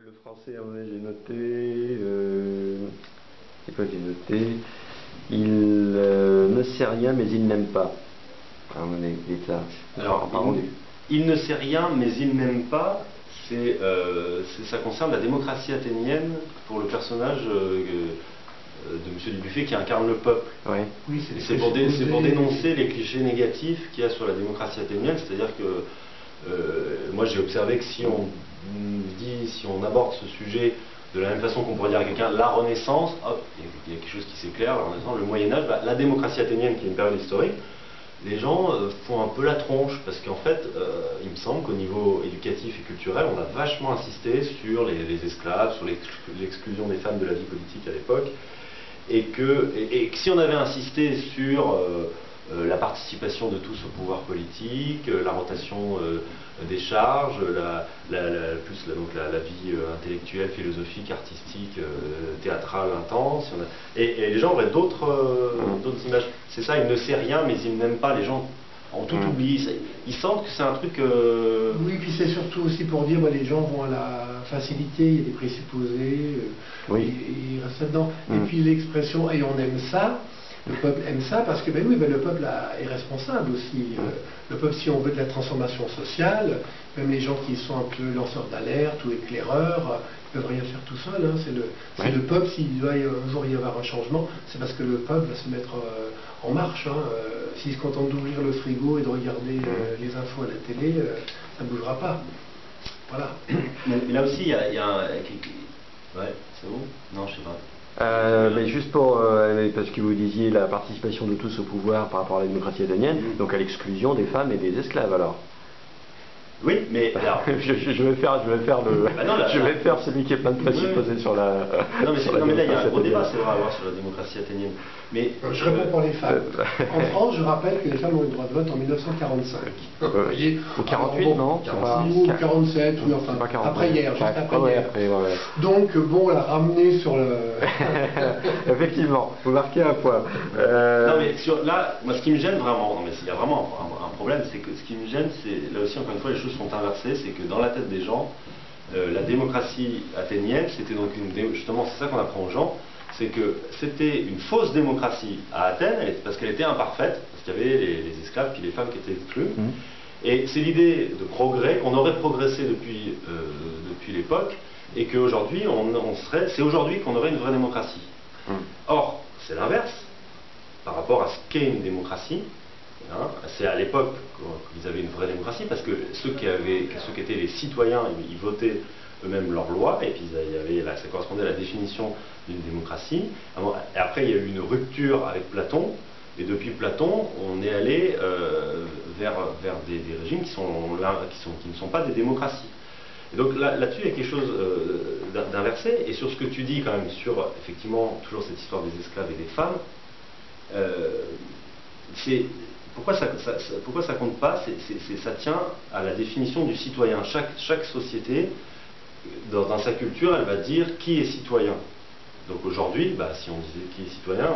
Le français, j'ai noté, c'est quoi j'ai noté? Il ne sait rien, mais il n'aime pas. Ah, on a dit ça. Alors, il ne sait rien, mais il n'aime pas. Ça concerne la démocratie athénienne pour le personnage de Monsieur Dubuffet qui incarne le peuple. Ouais. Oui, c'est pour dénoncer les clichés négatifs qu'il y a sur la démocratie athénienne, c'est-à-dire que moi j'ai observé que si on aborde ce sujet de la même façon qu'on pourrait dire à quelqu'un la Renaissance, hop, il y a quelque chose qui s'éclaire, la Renaissance, le Moyen-Âge, la démocratie athénienne qui est une période historique, les gens font un peu la tronche, parce qu'en fait, il me semble qu'au niveau éducatif et culturel, on a vachement insisté sur les esclaves, sur l'exclusion des femmes de la vie politique à l'époque, et que si on avait insisté sur la participation de tous au pouvoir politique, la rotation des charges, la vie intellectuelle, philosophique, artistique, théâtrale intense. Et les gens auraient d'autres images. C'est ça, il ne sait rien, mais il n'aime pas. Les gens ont tout oublié. Ils sentent que c'est un truc... Oui, puis c'est surtout aussi pour dire les gens vont à la facilité, il y a des présupposés, oui. Ils restent là-dedans. Et puis l'expression « et on aime ça », le peuple aime ça parce que le peuple est responsable aussi. Le peuple, si on veut de la transformation sociale, même les gens qui sont un peu lanceurs d'alerte ou éclaireurs, ne peuvent rien faire tout seul. Hein. C'est le peuple, s'il doit un jour y avoir un changement, c'est parce que le peuple va se mettre en marche. Hein. S'il se contente d'ouvrir le frigo et de regarder les infos à la télé, ça ne bougera pas. Voilà. Mais là aussi, il y a un... Ouais, c'est bon? Non, je sais pas. Mais juste pour, parce que vous disiez la participation de tous au pouvoir par rapport à la démocratie athénienne, donc à l'exclusion des femmes et des esclaves alors. Oui, mais alors... je vais faire celui qui est plein de présupposés sur la... Non mais là il y a un gros débat, c'est vrai, à avoir sur la démocratie athénienne. Mais, je réponds pour les femmes. En France, je rappelle que les femmes ont eu le droit de vote en 1945. Ou 48, non 46 ou 47, oui, enfin, après hier, juste après hier. Donc, bon, la ramener sur le... Effectivement, vous marquez un point. Non mais là, moi ce qui me gêne vraiment, non mais il y a vraiment un problème, c'est que ce qui me gêne, c'est, là aussi encore une fois, les choses sont inversées, c'est que dans la tête des gens, la démocratie athénienne, c'était donc justement, c'est ça qu'on apprend aux gens, c'est que c'était une fausse démocratie à Athènes, parce qu'elle était imparfaite, parce qu'il y avait les esclaves puis les femmes qui étaient exclues. Et c'est l'idée de progrès, qu'on aurait progressé depuis l'époque, et qu'aujourd'hui, c'est aujourd'hui qu'on aurait une vraie démocratie. Or, c'est l'inverse, par rapport à ce qu'est une démocratie. Hein, c'est à l'époque qu'ils avaient une vraie démocratie, parce que ceux qui étaient les citoyens, ils votaient eux-mêmes leurs lois, et puis ça correspondait à la définition d'une démocratie. Et après, il y a eu une rupture avec Platon, et depuis Platon, on est allé vers des régimes qui ne sont pas des démocraties. Et donc là-dessus, il y a quelque chose d'inversé, et sur ce que tu dis quand même, sur effectivement toujours cette histoire des esclaves et des femmes, pourquoi ça compte pas? Ça tient à la définition du citoyen. Chaque société, dans sa culture, elle va dire qui est citoyen. Donc aujourd'hui, si on disait qui est citoyen,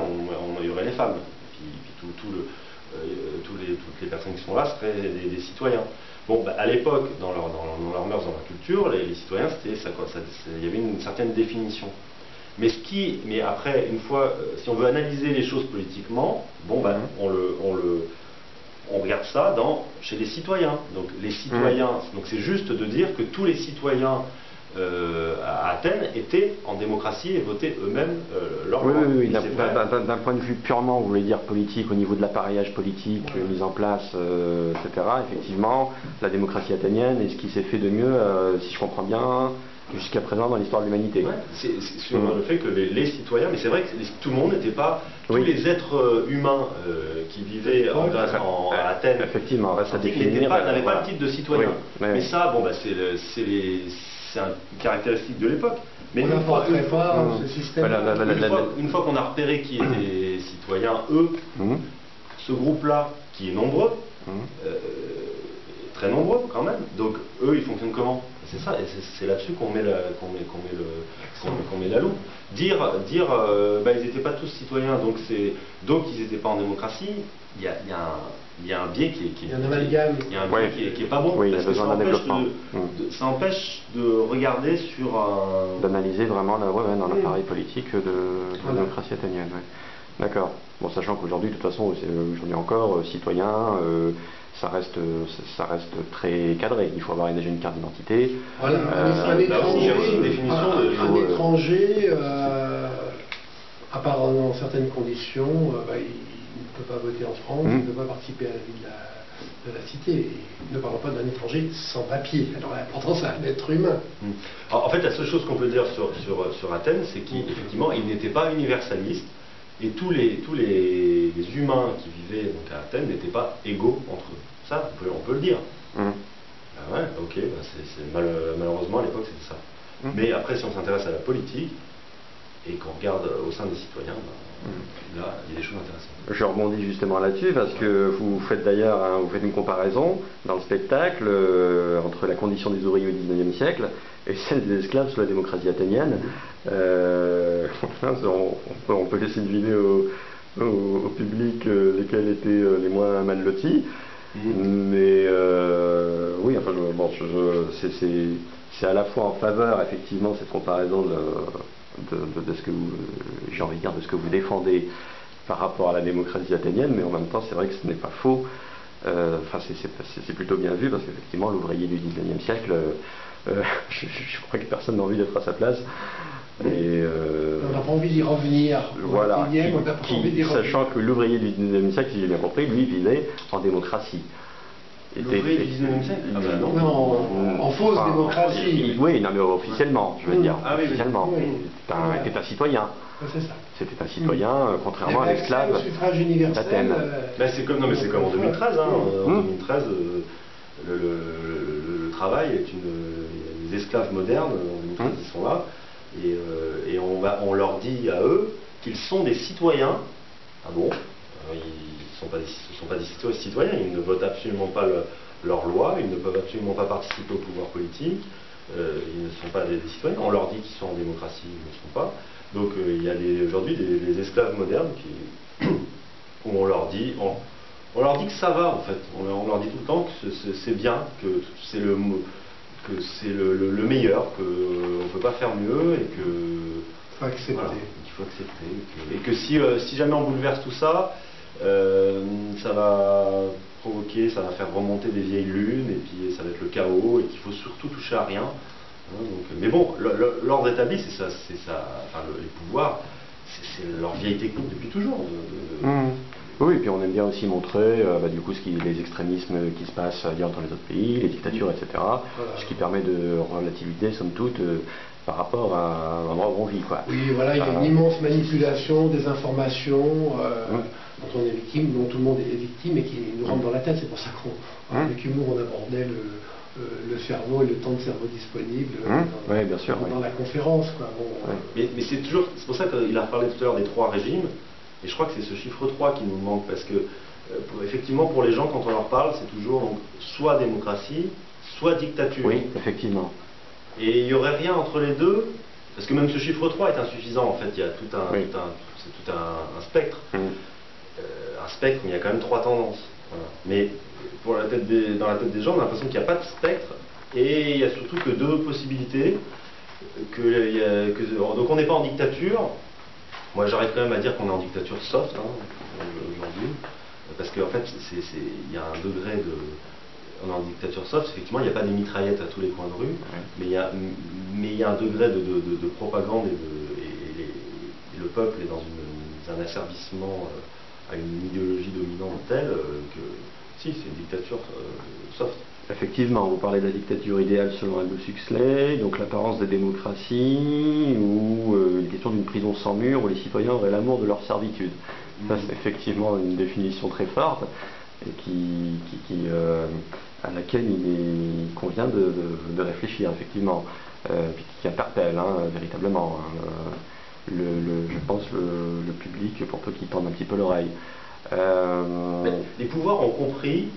il y aurait les femmes. Et puis toutes les personnes qui sont là seraient des citoyens. Bon, à l'époque, dans leur mœurs, dans leur culture, les citoyens, il y avait une certaine définition. Mais après, une fois, si on veut analyser les choses politiquement, on regarde ça chez les citoyens. Donc les citoyens, donc c'est juste de dire que tous les citoyens à Athènes étaient en démocratie et votaient eux-mêmes leur loi. Oui. D'un point de vue purement, vous voulez dire politique, au niveau de l'appareillage politique mis en place, etc. Effectivement, la démocratie athénienne est ce qui s'est fait de mieux, si je comprends bien, jusqu'à présent dans l'histoire de l'humanité. C'est sur le fait que les citoyens, mais c'est vrai que tout le monde n'était pas, tous les êtres humains qui vivaient à Athènes, effectivement, n'avaient pas le titre de citoyen. Mais ça, c'est une caractéristique de l'époque. Mais une fois qu'on a repéré qui étaient citoyens, eux, ce groupe-là, qui est nombreux, très nombreux quand même, donc eux, ils fonctionnent comment? C'est ça, et c'est là-dessus qu'on met la loupe. Dire ils n'étaient pas tous citoyens, donc ils n'étaient pas en démocratie, il y a il y a un biais il y a un amalgame. Il y a un biais qui est pas bon, Oui, parce que ça empêche de regarder sur un... D'analyser vraiment dans l'appareil politique de la démocratie athénienne. Ouais. D'accord. Bon, sachant qu'aujourd'hui, de toute façon, aujourd'hui encore, citoyen, ça reste très cadré. Il faut avoir déjà une carte d'identité. Voilà, un étranger, à part dans certaines conditions, il ne peut pas voter en France, il ne peut pas participer à la vie de la cité. Ne parlons pas d'un étranger sans papier. Alors l'important, c'est un être humain. Alors, en fait, la seule chose qu'on peut dire sur Athènes, c'est qu'effectivement, il n'était pas universaliste. Et tous les humains qui vivaient donc à Athènes n'étaient pas égaux entre eux. Ça, on peut le dire. Ah ouais, ok, malheureusement à l'époque c'était ça. Mais après, si on s'intéresse à la politique et qu'on regarde au sein des citoyens, là, il y a des choses intéressantes. Je rebondis justement là-dessus parce que vous faites d'ailleurs vous faites une comparaison dans le spectacle entre la condition des ouvriers au XIXe siècle et celle des esclaves sous la démocratie athénienne. On peut laisser deviner au public lesquels étaient les moins mal lotis. Mais oui, enfin, c'est à la fois en faveur, effectivement, cette comparaison de ce que j'ai envie de dire, de ce que vous défendez par rapport à la démocratie athénienne, mais en même temps, c'est vrai que ce n'est pas faux. Enfin, c'est plutôt bien vu parce qu'effectivement, l'ouvrier du XIXe siècle, je crois que personne n'a envie d'être à sa place. Et on n'a pas envie d'y revenir. Voilà, sachant que l'ouvrier du XIXe siècle, si j'ai bien compris, lui vivait en démocratie. L'ouvrier du XIXe siècle non, en fausse démocratie. Oui, non mais officiellement, je veux dire. Ah, oui, officiellement. C'était un citoyen. C'est ça. C'était un citoyen, contrairement à l'esclave d'Athènes. C'est comme en 2013. En 2013, le travail est les esclaves modernes, en 2013, ils sont là. Et on leur dit à eux qu'ils sont des citoyens. Ah bon? Ce ne sont pas des citoyens, ils ne votent absolument pas leurs lois, ils ne peuvent absolument pas participer au pouvoir politique, ils ne sont pas des citoyens. On leur dit qu'ils sont en démocratie, ils ne le sont pas. Donc il y a aujourd'hui des esclaves modernes où on leur dit que ça va en fait. On leur dit tout le temps que c'est bien, que c'est le meilleur, qu'on ne peut pas faire mieux et que faut accepter. Voilà, qu'il faut accepter. Et que si jamais on bouleverse tout ça, ça va provoquer, ça va faire remonter des vieilles lunes, et puis ça va être le chaos, et qu'il faut surtout toucher à rien. Mais bon, l'ordre établi, c'est ça, enfin, les pouvoirs, c'est leur vieille technique depuis toujours. Oui, et puis on aime bien aussi montrer du coup les extrémismes qui se passent ailleurs dans les autres pays, les dictatures, etc. Voilà. Ce qui permet de relativiser, somme toute, par rapport à un endroit où on vit, quoi. Oui, voilà, il y a une immense manipulation des informations dont on est victime, dont tout le monde est victime et qui nous rentre dans la tête. C'est pour ça qu'avec humour, on abordait le cerveau et le temps de cerveau disponible bien sûr, dans la conférence, quoi. Bon, mais c'est pour ça qu'il a parlé tout à l'heure des 3 régimes. Et je crois que c'est ce chiffre 3 qui nous manque, parce que effectivement pour les gens, quand on leur parle, c'est toujours donc, soit démocratie, soit dictature. Oui, effectivement. Et il n'y aurait rien entre les deux, parce que même ce chiffre 3 est insuffisant en fait, il y a tout un spectre. Un spectre, mais il y a quand même 3 tendances. Voilà. Mais dans la tête des gens, on a l'impression qu'il n'y a pas de spectre, et il n'y a surtout que 2 possibilités. Donc on n'est pas en dictature. Moi, j'arrive quand même à dire qu'on est en dictature soft aujourd'hui, parce qu'en fait, il y a un degré de... On est en dictature soft, effectivement, il n'y a pas des mitraillettes à tous les coins de rue, mais il y a un degré de propagande et le peuple est dans un asservissement à une idéologie dominante telle que, si, c'est une dictature soft. Effectivement, vous parlez de la dictature idéale selon Aldous Huxley, donc l'apparence des démocraties, ou une question d'une prison sans mur où les citoyens auraient l'amour de leur servitude. Ça, c'est effectivement une définition très forte et à laquelle il convient de réfléchir, effectivement, puis qui interpelle véritablement je pense le public, pour peu qu'il tende un petit peu l'oreille. Les pouvoirs ont compris,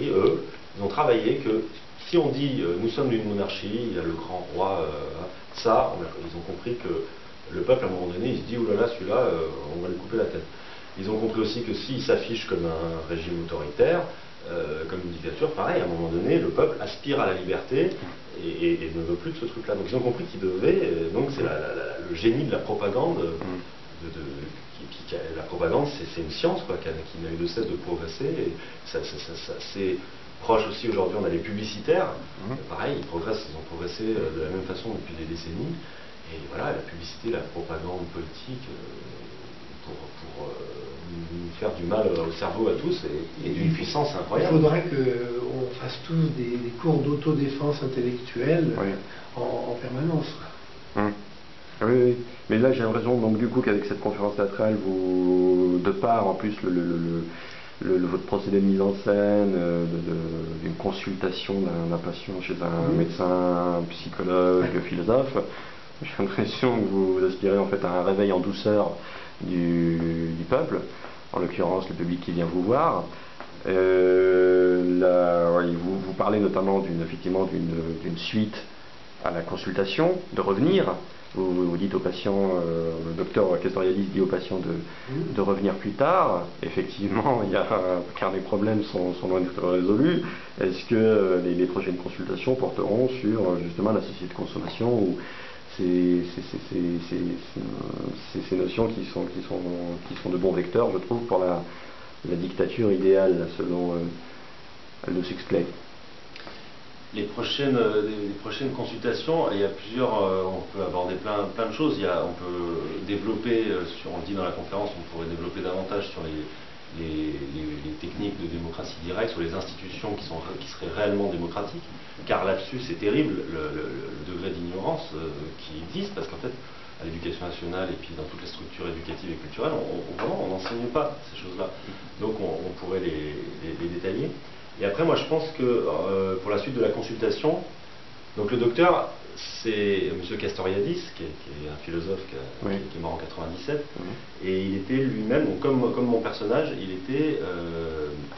eux, ils ont travaillé que si on dit nous sommes une monarchie, il y a le grand roi, ils ont compris que le peuple à un moment donné, il se dit oulala, celui-là, on va lui couper la tête. Ils ont compris aussi que s'ils s'affichent comme un régime autoritaire, comme une dictature, pareil, à un moment donné, le peuple aspire à la liberté et ne veut plus de ce truc-là. Donc ils ont compris qu'ils devaient, donc c'est le génie de la propagande. La propagande, c'est une science quoi, qui n'a eu de cesse de progresser. Et c'est proche aussi aujourd'hui, on a les publicitaires. Pareil, ils ont progressé de la même façon depuis des décennies. Et voilà, la publicité, la propagande politique, pour nous faire du mal au cerveau à tous, et d'une puissance incroyable. Il faudrait qu'on fasse tous des cours d'autodéfense intellectuelle en permanence. Oui, oui, mais là j'ai l'impression donc du coup qu'avec cette conférence théâtrale, vous, de part en plus votre procédé de mise en scène, d'une consultation d'un patient chez un médecin, un psychologue, philosophe, j'ai l'impression que vous aspirez en fait à un réveil en douceur du peuple, en l'occurrence le public qui vient vous voir. Vous parlez notamment effectivement d'une suite à la consultation, de revenir. Vous dites aux patients, le docteur Castoriadis dit aux patients de revenir plus tard. Effectivement, car les problèmes sont loin d'être résolus. Est-ce que les prochaines consultations porteront sur justement la société de consommation ou ces notions qui sont de bons vecteurs, je trouve, pour la dictature idéale, selon Aldous Huxley. Les prochaines consultations, il y a plusieurs, on peut aborder plein de choses. On peut développer, on le dit dans la conférence, on pourrait développer davantage sur les techniques de démocratie directe, sur les institutions qui seraient réellement démocratiques, car là-dessus c'est terrible le degré d'ignorance qui existe, parce qu'en fait à l'éducation nationale et puis dans toutes les structures éducatives et culturelles, on n'enseigne pas ces choses-là. Donc on pourrait les détailler. Et après, moi, je pense que pour la suite de la consultation, donc le docteur, c'est M. Castoriadis, qui est un philosophe qui est mort en 97, et il était lui-même, donc comme mon personnage, il était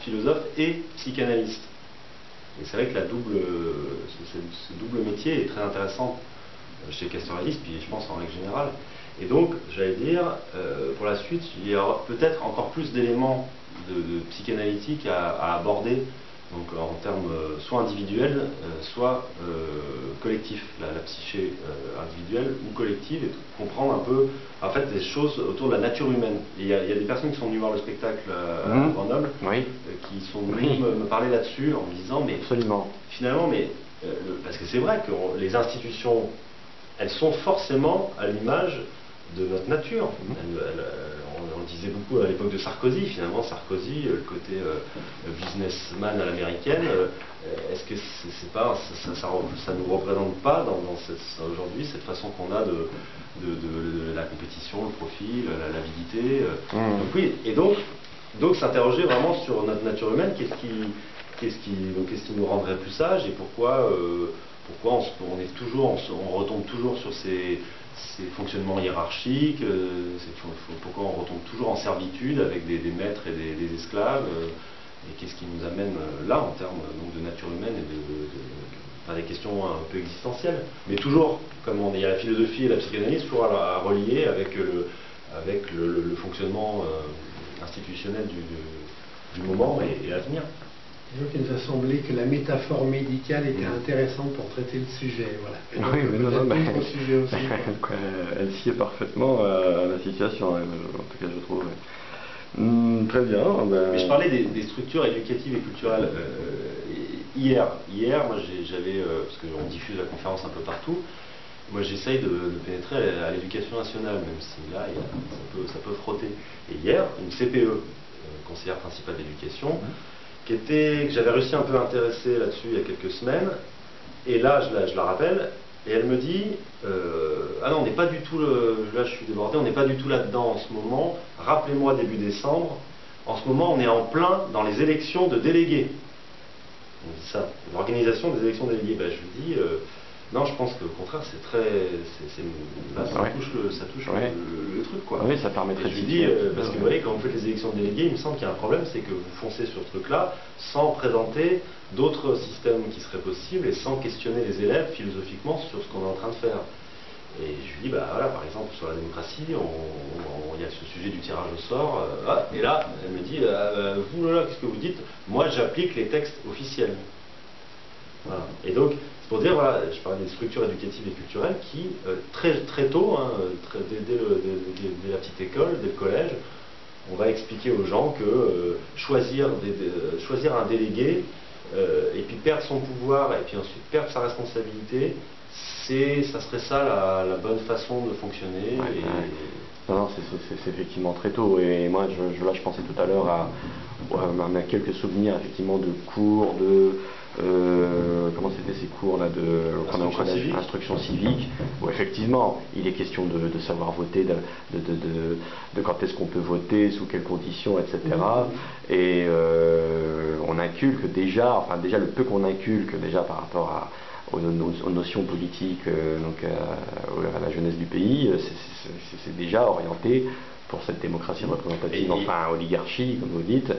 philosophe et psychanalyste. Et c'est vrai que ce double métier est très intéressant chez Castoriadis, puis je pense en règle générale. Et donc, j'allais dire, pour la suite, il y aura peut-être encore plus d'éléments de psychanalytique à aborder, donc en termes soit individuels, soit collectifs, la psyché individuelle ou collective, et comprendre un peu en fait des choses autour de la nature humaine. Et il y a des personnes qui sont venues voir le spectacle à Grenoble, qui sont venues me parler là-dessus en me disant mais finalement, parce que c'est vrai que les institutions, elles sont forcément à l'image de notre nature. On disait beaucoup à l'époque de Sarkozy, finalement Sarkozy, le côté businessman à l'américaine, est-ce que ça ne nous représente pas aujourd'hui cette façon qu'on a de la compétition, le profit, l'avidité donc oui, et donc s'interroger vraiment sur notre nature humaine, qu'est-ce qui nous rendrait plus sages, et pourquoi on retombe toujours sur ces fonctionnements hiérarchiques, pourquoi on retombe toujours en servitude avec des maîtres et des esclaves, et qu'est-ce qui nous amène là en termes donc, de nature humaine et des questions un peu existentielles. Mais toujours, comme il y a la philosophie et la psychanalyse, toujours à relier avec le fonctionnement institutionnel du moment et à venir. Donc il nous a semblé que la métaphore médicale était intéressante pour traiter le sujet. Voilà. Oui, mais non, sujet aussi. Elle sied parfaitement à la situation, en tout cas je trouve. Très bien. Mais je parlais des structures éducatives et culturelles. Hier, moi j'avais, parce qu'on diffuse la conférence un peu partout, moi j'essaye de pénétrer à l'éducation nationale, même si là ça peut frotter. Et hier, une CPE, conseillère principale d'éducation, que j'avais réussi un peu à intéresser là-dessus il y a quelques semaines, et là je la rappelle, et elle me dit ah non, on n'est pas du tout là je suis débordé, on n'est pas du tout là-dedans en ce moment, rappelez-moi début décembre, en ce moment on est en plein dans les élections de délégués. On dit ça, l'organisation des élections de délégués. Ben, je lui dis non, je pense qu'au contraire c'est là ça touche le truc quoi. Oui, ça permettrait de dire parce que vous voyez, quand vous faites les élections de délégués, il me semble qu'il y a un problème, c'est que vous foncez sur ce truc-là sans présenter d'autres systèmes qui seraient possibles et sans questionner les élèves philosophiquement sur ce qu'on est en train de faire. Et je lui dis, bah voilà, par exemple, sur la démocratie, il y a ce sujet du tirage au sort. Et là, elle me dit, vous là, qu'est-ce que vous dites? Moi, j'applique les textes officiels. Voilà. Et donc, c'est pour dire, voilà, je parlais des structures éducatives et culturelles qui, très tôt, hein, dès la petite école, dès le collège, on va expliquer aux gens que choisir un délégué et puis perdre son pouvoir et puis ensuite perdre sa responsabilité, ça serait ça la bonne façon de fonctionner. Ouais, et... Non, c'est effectivement très tôt. Et moi, là, je pensais tout à l'heure à quelques souvenirs effectivement de cours, comment c'était ces cours là instruction civique, où effectivement il est question de savoir voter, de quand est-ce qu'on peut voter, sous quelles conditions, etc. Et on inculque déjà le peu qu'on inculque déjà par rapport aux notions politiques, à la jeunesse du pays, c'est déjà orienté pour cette démocratie représentative, enfin oligarchie, comme vous dites.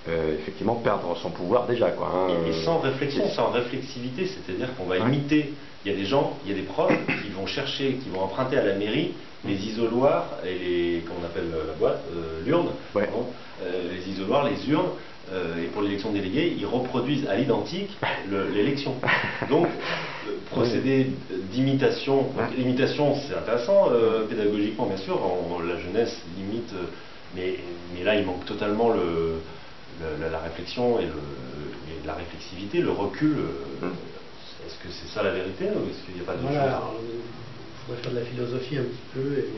Effectivement perdre son pouvoir déjà, quoi, hein. Et sans réflexion, sans réflexivité, c'est-à-dire qu'on va imiter. Il y a des gens, il y a des profs qui vont chercher, qui vont emprunter à la mairie les isoloirs et comment on appelle la boîte, l'urne, les isoloirs, les urnes, et pour l'élection de délégués, ils reproduisent à l'identique l'élection. Donc, procédé d'imitation. L'imitation, c'est intéressant, pédagogiquement, bien sûr, la jeunesse imite, mais là, il manque totalement la réflexion et la réflexivité, le recul. Est-ce que c'est ça la vérité ou est-ce qu'il n'y a pas d'autre chose? Il faudrait faire de la philosophie un petit peu et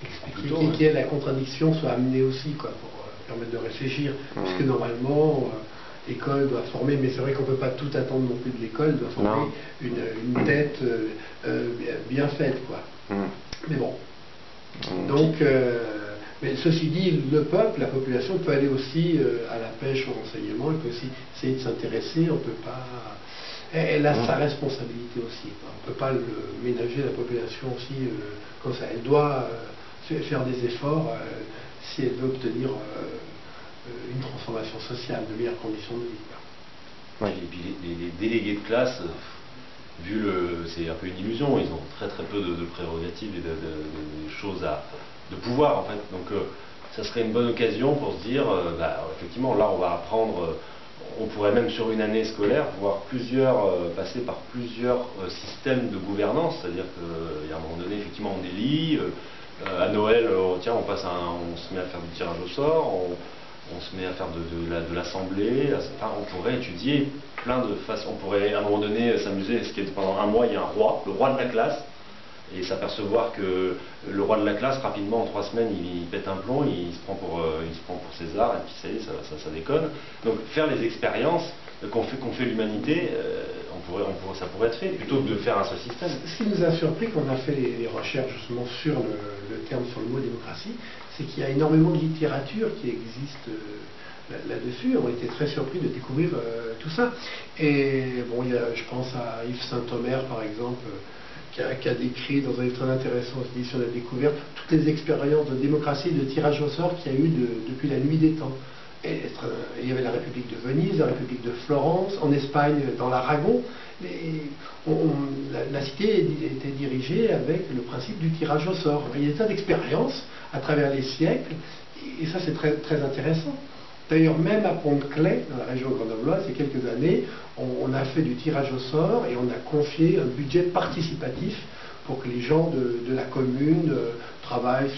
expliquer qu'il y ait la contradiction soit amenée aussi, quoi, pour permettre de réfléchir. Puisque normalement, l'école doit former, mais c'est vrai qu'on ne peut pas tout attendre non plus de l'école, doit former une tête bien faite, quoi. Mais bon. Donc, mais ceci dit, le peuple, la population peut aller aussi à la pêche, au renseignement, elle peut aussi essayer de s'intéresser, on peut pas... Elle a sa responsabilité aussi, quoi. On ne peut pas ménager la population aussi comme ça. Elle doit faire des efforts si elle veut obtenir une transformation sociale, de meilleures conditions de vie. Et puis les délégués de classe, c'est un peu une illusion, ils ont très peu de prérogatives et de choses de pouvoir en fait. Donc ça serait une bonne occasion pour se dire, effectivement, là on va apprendre, on pourrait même sur une année scolaire voir passer par plusieurs systèmes de gouvernance, c'est-à-dire qu'à un moment donné, effectivement, on élit, à Noël, on se met à faire du tirage au sort, on se met à faire de l'assemblée, on pourrait étudier plein de façons, on pourrait à un moment donné s'amuser, pendant un mois il y a un roi, le roi de la classe, et s'apercevoir que le roi de la classe, rapidement, en 3 semaines, il pète un plomb, il se prend pour César, et puis ça y est, ça déconne. Donc faire les expériences qu'ont fait l'humanité, ça pourrait être fait, plutôt que de faire un seul système. Ce qui nous a surpris quand on a fait les recherches justement sur sur le mot démocratie, c'est qu'il y a énormément de littérature qui existe là-dessus. On était très surpris de découvrir tout ça. Et bon, je pense à Yves Saint-Omer, par exemple, qui a décrit dans un livre très intéressant, l'édition de la découverte, toutes les expériences de démocratie et de tirage au sort qu'il y a eu depuis la nuit des temps. Et il y avait la République de Venise, la République de Florence, en Espagne, dans l'Aragon. La cité était dirigée avec le principe du tirage au sort. Il y a des tas d'expériences à travers les siècles, et ça c'est très intéressant. D'ailleurs, même à Pont-de-Claix, dans la région grenobloise, il y a quelques années, on a fait du tirage au sort et on a confié un budget participatif pour que les gens de la commune travaillent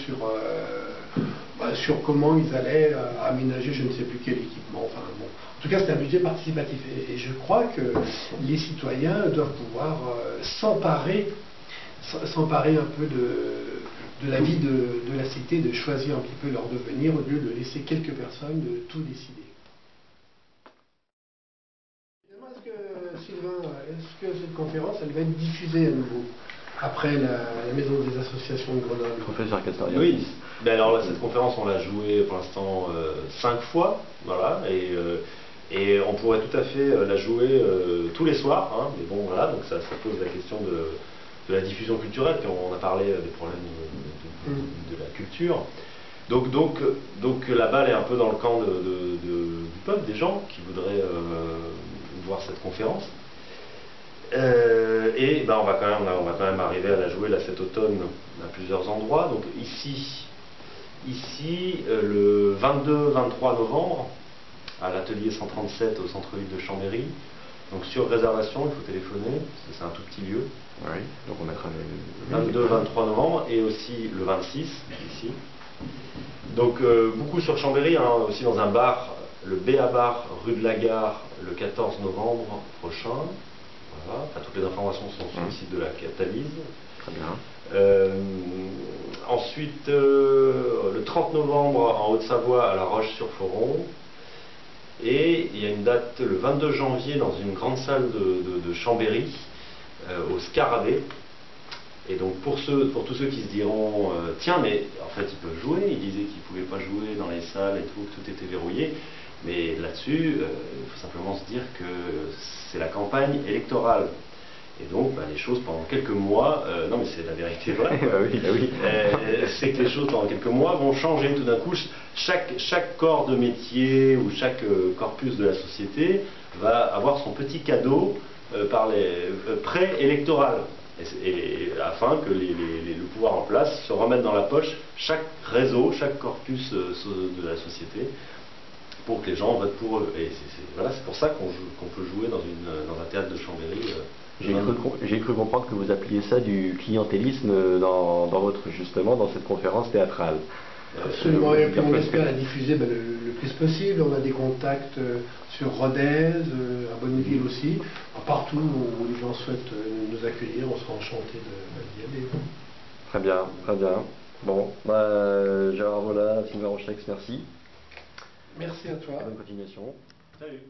sur comment ils allaient aménager je ne sais plus quel équipement. Enfin, bon. En tout cas, c'est un budget participatif. Et je crois que les citoyens doivent pouvoir s'emparer un peu de la vie de la cité, de choisir un petit peu leur devenir au lieu de laisser quelques personnes de tout décider. Sylvain, est-ce que cette conférence, elle va être diffusée à nouveau après la maison des associations de Grenoble? Professeur Castoriadis. Oui. Ben alors cette conférence, on l'a jouée pour l'instant 5 fois, voilà, et on pourrait tout à fait la jouer tous les soirs, hein, mais bon voilà, donc ça pose la question de la diffusion culturelle, puis on a parlé des problèmes de la culture. Donc la balle est un peu dans le camp du peuple, des gens qui voudraient voir cette conférence. Et ben, on va quand même arriver à la jouer là, cet automne à plusieurs endroits. Donc ici le 22-23 novembre, à l'atelier 137 au centre-ville de Chambéry. Donc sur réservation, il faut téléphoner, c'est un tout petit lieu. Oui, donc on mettra le 22-23 novembre et aussi le 26 ici. Donc beaucoup sur Chambéry, hein, aussi dans un bar, le BA Bar rue de la Gare, le 14 novembre prochain. Voilà. Enfin, toutes les informations sont sur le site de la Catalyse. Très bien. Ensuite, le 30 novembre en Haute-Savoie à La Roche-sur-Foron. Et il y a une date le 22 janvier dans une grande salle de Chambéry, au Scarabée. Et donc pour tous ceux qui se diront tiens, mais en fait ils peuvent jouer, ils disaient qu'ils ne pouvaient pas jouer dans les salles et tout, que tout était verrouillé. Mais là-dessus, il faut simplement se dire que c'est la campagne électorale. Et donc, les choses pendant quelques mois, non mais c'est la vérité vraie, oui. C'est que les choses pendant quelques mois vont changer tout d'un coup. Chaque corps de métier ou chaque corpus de la société va avoir son petit cadeau pré-électoral. Et afin que le pouvoir en place se remette dans la poche chaque réseau, chaque corpus de la société, pour que les gens votent pour eux. Et c'est pour ça qu'on peut jouer dans un théâtre de Chambéry. J'ai cru comprendre que vous appeliez ça du clientélisme dans cette conférence théâtrale. Absolument, et puis on espère la diffuser le plus possible. On a des contacts sur Rodez, à Bonneville aussi, partout où les gens souhaitent nous accueillir, on sera enchantés d'y aller. Très bien, très bien. Bon, Gérard Vola, Sylvain Rochex, merci. Merci à toi. Bonne continuation. Salut.